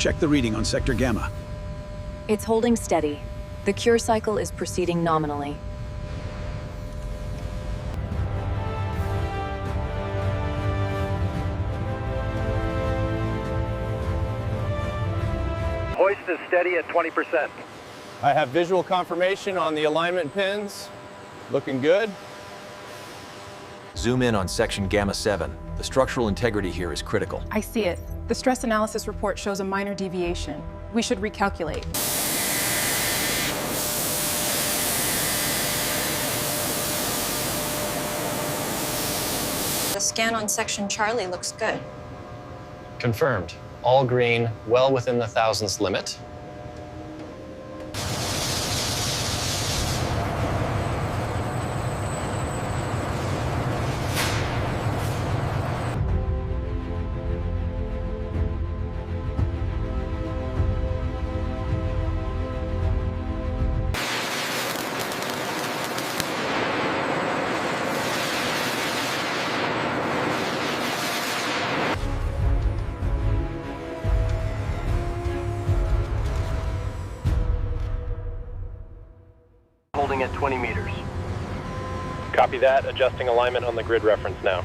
Check the reading on sector gamma. It's holding steady. The cure cycle is proceeding nominally. Hoist is steady at 20%. I have visual confirmation on the alignment pins. Looking good. Zoom in on section Gamma 7. The structural integrity here is critical. I see it. The stress analysis report shows a minor deviation. We should recalculate. The scan on section Charlie looks good. Confirmed. All green, well within the thousandths limit. Holding at 20 meters. Copy that. Adjusting alignment on the grid reference now.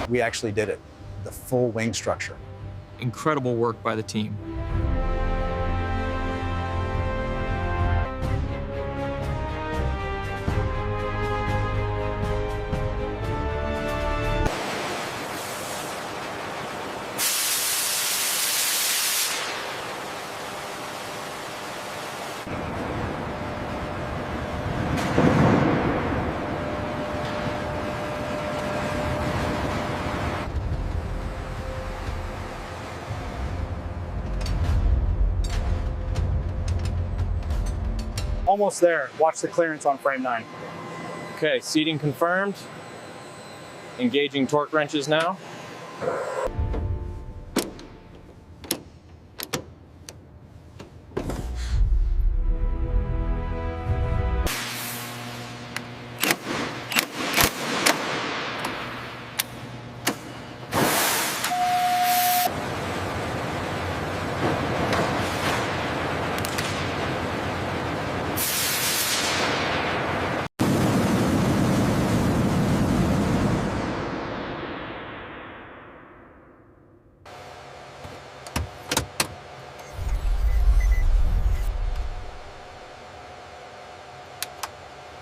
We actually did it, the full wing structure. Incredible work by the team. Almost there. Watch the clearance on frame 9. Okay, seating confirmed. Engaging torque wrenches now.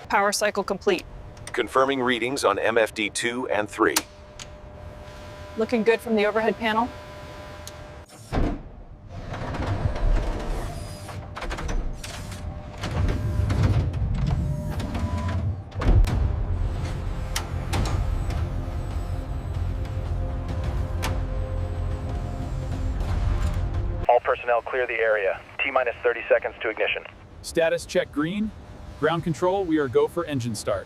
Power cycle complete. Confirming readings on MFD 2 and 3. Looking good from the overhead panel. All personnel clear the area. T-minus 30 seconds to ignition. Status check green. Ground control, we are go for engine start.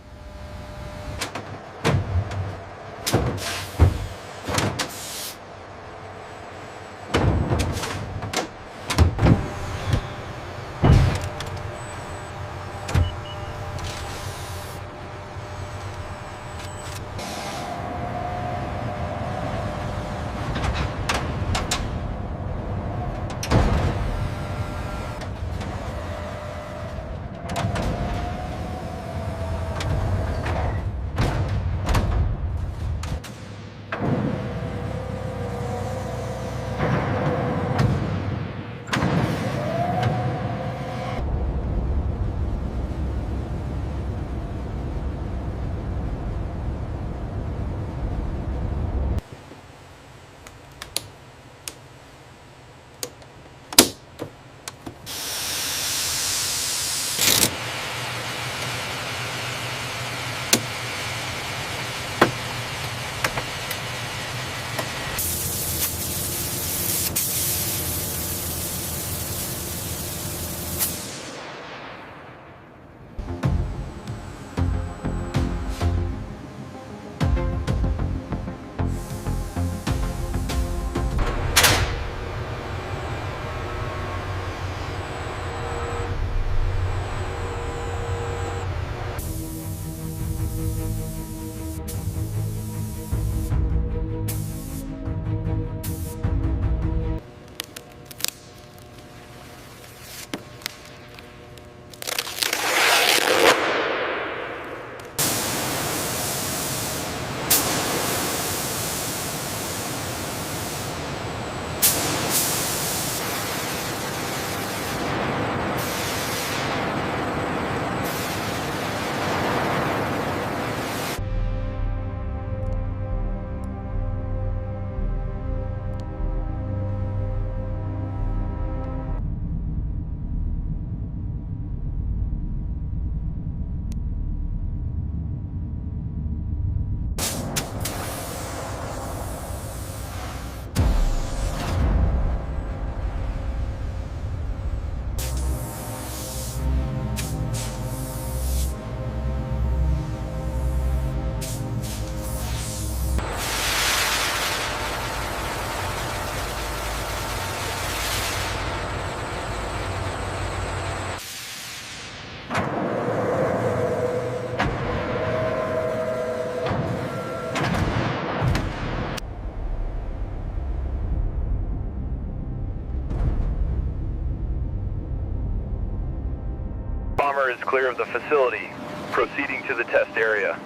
bomber is clear of the facility, proceeding to the test area.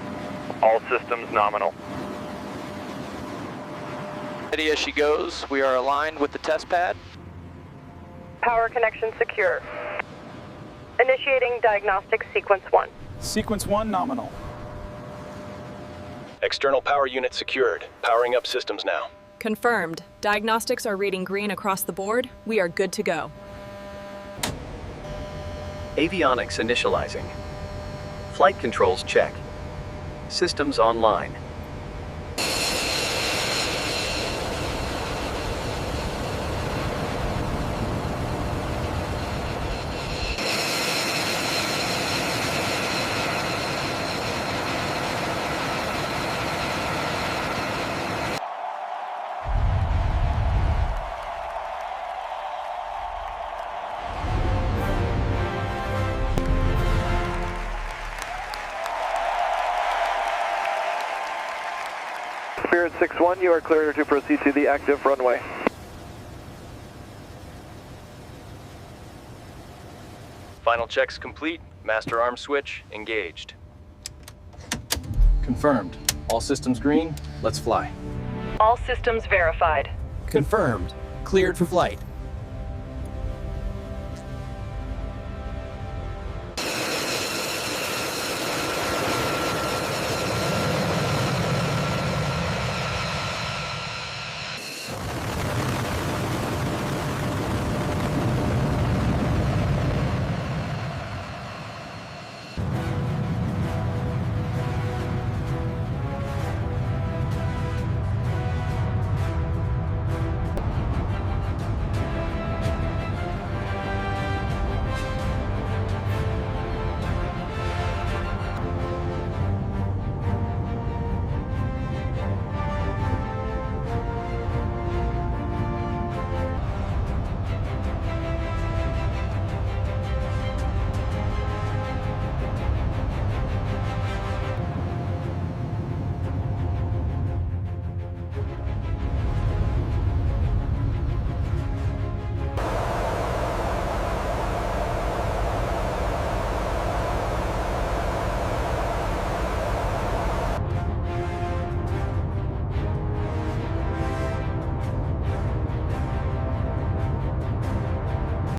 All systems nominal. Steady as she goes. We are aligned with the test pad. Power connection secure. Initiating diagnostic sequence 1. Sequence 1 nominal. External power unit secured. Powering up systems now. Confirmed. Diagnostics are reading green across the board. We are good to go. Avionics initializing. Flight controls check. Systems online. Spirit 6-1, you are clear to proceed to the active runway. Final checks complete. Master arm switch engaged. Confirmed. All systems green. Let's fly. All systems verified. Confirmed. Cleared for flight.